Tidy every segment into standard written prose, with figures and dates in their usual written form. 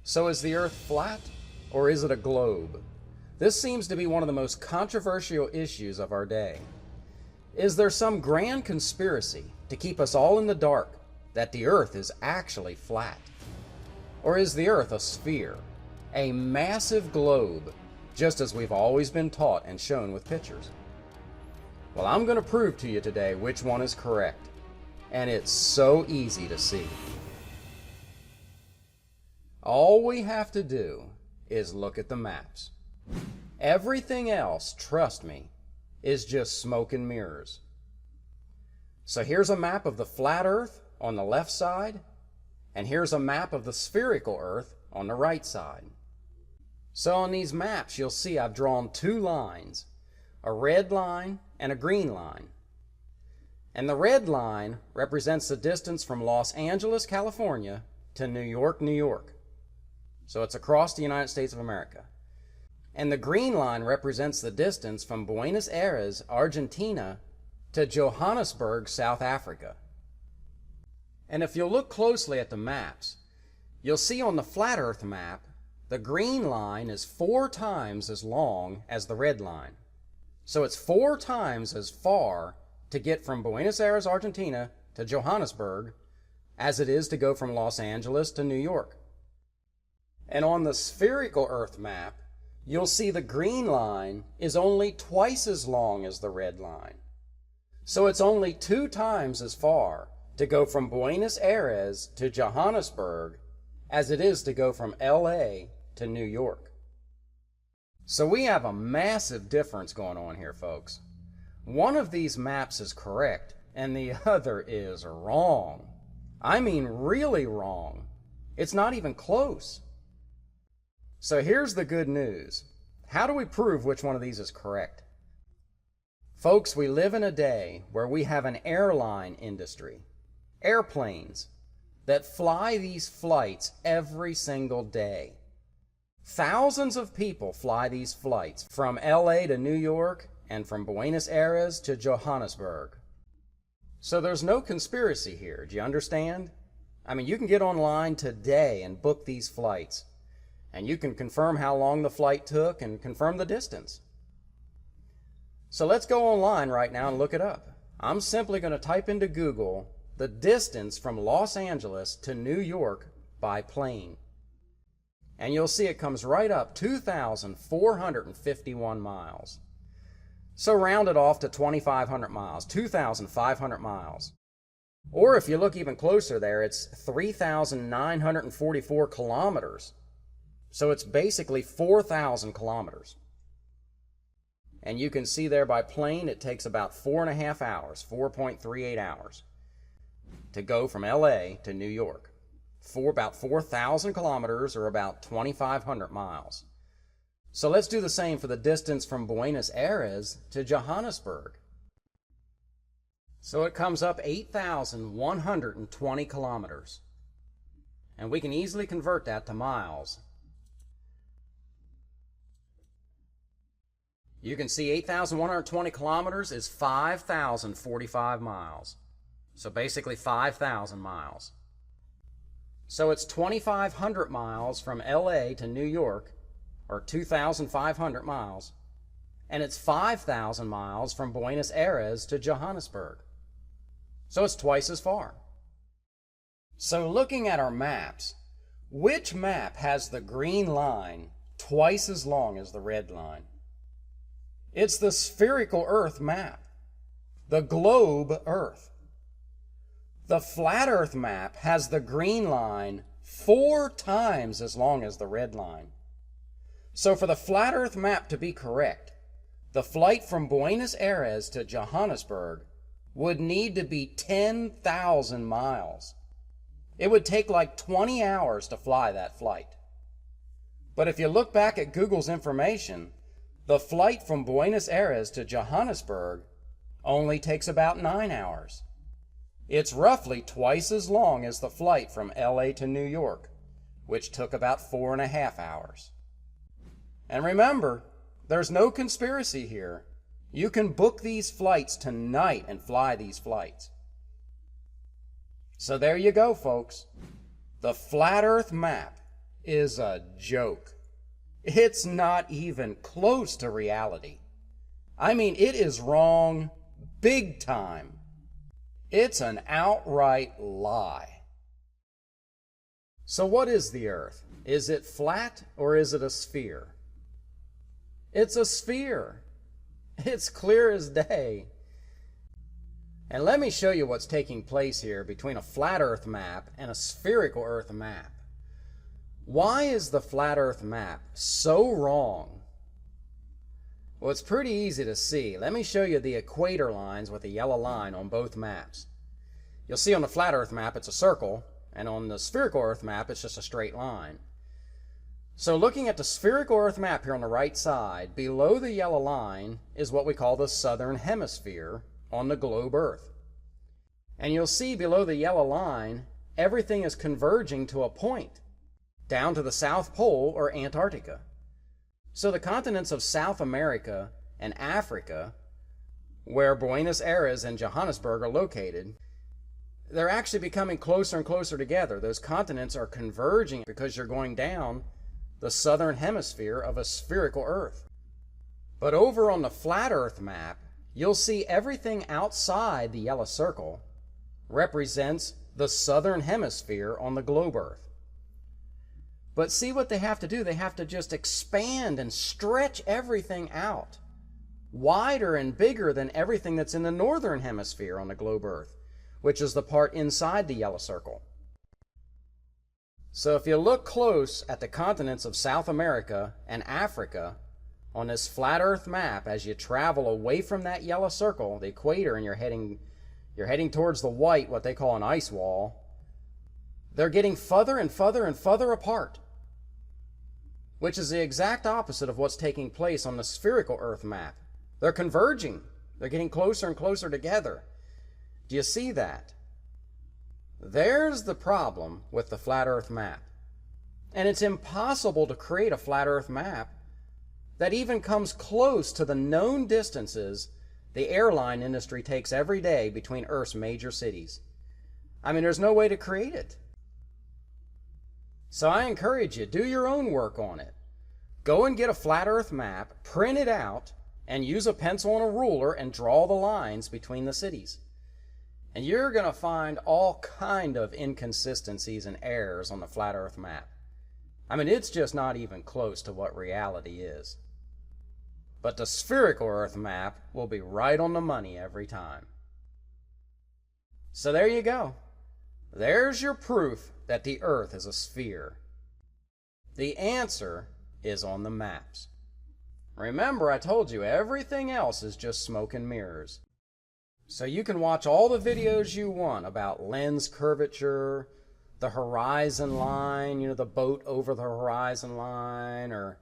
So is the Earth flat, or is it a globe? This seems to be one of the most controversial issues of our day. Is there some grand conspiracy to keep us all in the dark that the Earth is actually flat? Or is the Earth a sphere, a massive globe, just as we've always been taught and shown with pictures? Well, I'm going to prove to you today which one is correct, and it's so easy to see. All we have to do is look at the maps. Everything else, trust me, is just smoke and mirrors. So here's a map of the flat Earth on the left side, and here's a map of the spherical Earth on the right side. So on these maps, you'll see I've drawn two lines, a red line and a green line. And the red line represents the distance from Los Angeles, California to New York, New York. So it's across the United States of America. And the green line represents the distance from Buenos Aires, Argentina to Johannesburg, South Africa. And if you'll look closely at the maps, you'll see on the flat Earth map, the green line is 4 times as long as the red line. So it's 4 times as far to get from Buenos Aires, Argentina to Johannesburg as it is to go from Los Angeles to New York. And on the spherical Earth map, you'll see the green line is only twice as long as the red line. So it's only 2 times as far to go from Buenos Aires to Johannesburg as it is to go from LA to New York. So we have a massive difference going on here, folks. One of these maps is correct and the other is wrong. I mean really wrong. It's not even close. So here's the good news. How do we prove which one of these is correct? Folks, we live in a day where we have an airline industry, airplanes, that fly these flights every single day. Thousands of people fly these flights from LA to New York and from Buenos Aires to Johannesburg. So there's no conspiracy here, do you understand? I mean, you can get online today and book these flights. And you can confirm how long the flight took and confirm the distance. So let's go online right now and look it up. I'm simply going to type into Google the distance from Los Angeles to New York by plane. And you'll see it comes right up 2,451 miles. So round it off to 2,500 miles, 2,500 miles. Or if you look even closer there, it's 3,944 kilometers. So it's basically 4,000 kilometers. And you can see there by plane, it takes about 4.5 hours, 4.38 hours, to go from LA to New York. For about 4,000 kilometers, or about 2,500 miles. So let's do the same for the distance from Buenos Aires to Johannesburg. So it comes up 8,120 kilometers. And we can easily convert that to miles. You can see 8,120 kilometers is 5,045 miles. So basically 5,000 miles. So it's 2,500 miles from LA to New York, or 2,500 miles. And it's 5,000 miles from Buenos Aires to Johannesburg. So it's twice as far. So looking at our maps, which map has the green line twice as long as the red line? It's the spherical Earth map, the globe Earth. The flat Earth map has the green line 4 times as long as the red line. So for the flat Earth map to be correct, the flight from Buenos Aires to Johannesburg would need to be 10,000 miles. It would take like 20 hours to fly that flight. But if you look back at Google's information, the flight from Buenos Aires to Johannesburg only takes about 9 hours. It's roughly twice as long as the flight from LA to New York, which took about 4.5 hours. And remember, there's no conspiracy here. You can book these flights tonight and fly these flights. So there you go, folks. The flat Earth map is a joke. It's not even close to reality. I mean, it is wrong big time. It's an outright lie. So what is the earth? Is it flat or is it a sphere? It's a sphere. It's clear as day. And let me show you what's taking place here between a flat earth map and a spherical earth map. Why is the flat earth map so wrong? Well, it's pretty easy to see. Let me show you the equator lines with a yellow line on both maps. You'll see on the flat earth map it's a circle, and on the spherical earth map it's just a straight line. So looking at the spherical earth map here on the right side, below the yellow line is what we call the southern hemisphere on the globe Earth. And you'll see below the yellow line, everything is converging to a point, down to the South Pole or Antarctica. So the continents of South America and Africa, where Buenos Aires and Johannesburg are located, they're actually becoming closer and closer together. Those continents are converging because you're going down the southern hemisphere of a spherical Earth. But over on the flat Earth map, you'll see everything outside the yellow circle represents the southern hemisphere on the globe Earth. But see what they have to do? They have to just expand and stretch everything out, wider and bigger than everything that's in the northern hemisphere on the globe Earth, which is the part inside the yellow circle. So if you look close at the continents of South America and Africa on this flat Earth map, as you travel away from that yellow circle, the equator, and you're heading towards the white, what they call an ice wall, they're getting further and further and further apart, which is the exact opposite of what's taking place on the spherical Earth map. They're converging. They're getting closer and closer together. Do you see that? There's the problem with the flat Earth map. And it's impossible to create a flat Earth map that even comes close to the known distances the airline industry takes every day between Earth's major cities. I mean, there's no way to create it. So I encourage you, do your own work on it. Go and get a flat Earth map, print it out, and use a pencil and a ruler and draw the lines between the cities. And you're going to find all kind of inconsistencies and errors on the flat Earth map. I mean, it's just not even close to what reality is. But the spherical Earth map will be right on the money every time. So there you go. There's your proof that the Earth is a sphere. The answer is on the maps. Remember, I told you everything else is just smoke and mirrors. So you can watch all the videos you want about lens curvature, the horizon line, the boat over the horizon line, or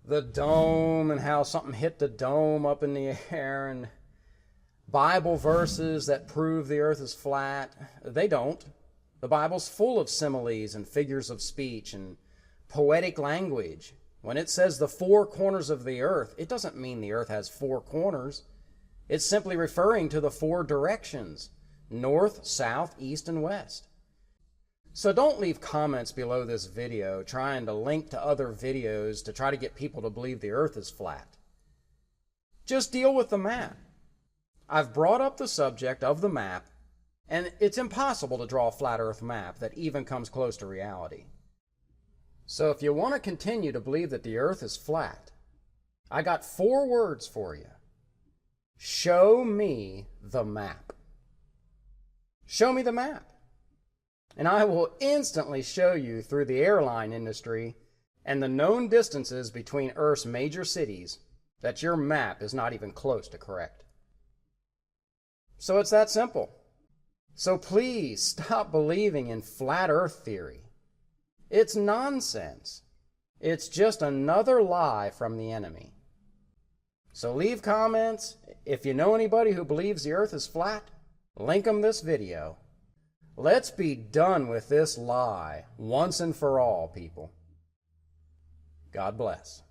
the dome and how something hit the dome up in the air, and Bible verses that prove the earth is flat. They don't. The Bible's full of similes and figures of speech and poetic language. When it says the four corners of the earth, it doesn't mean the earth has four corners. It's simply referring to the four directions: north, south, east, and west. So don't leave comments below this video trying to link to other videos to try to get people to believe the earth is flat. Just deal with the map. I've brought up the subject of the map, and it's impossible to draw a flat earth map that even comes close to reality. So if you want to continue to believe that the earth is flat, I got 4 words for you. Show me the map. Show me the map. And I will instantly show you through the airline industry and the known distances between Earth's major cities that your map is not even close to correct. So it's that simple. So please stop believing in flat earth theory. It's nonsense. It's just another lie from the enemy. So leave comments. If you know anybody who believes the earth is flat, link them this video. Let's be done with this lie once and for all, people. God bless.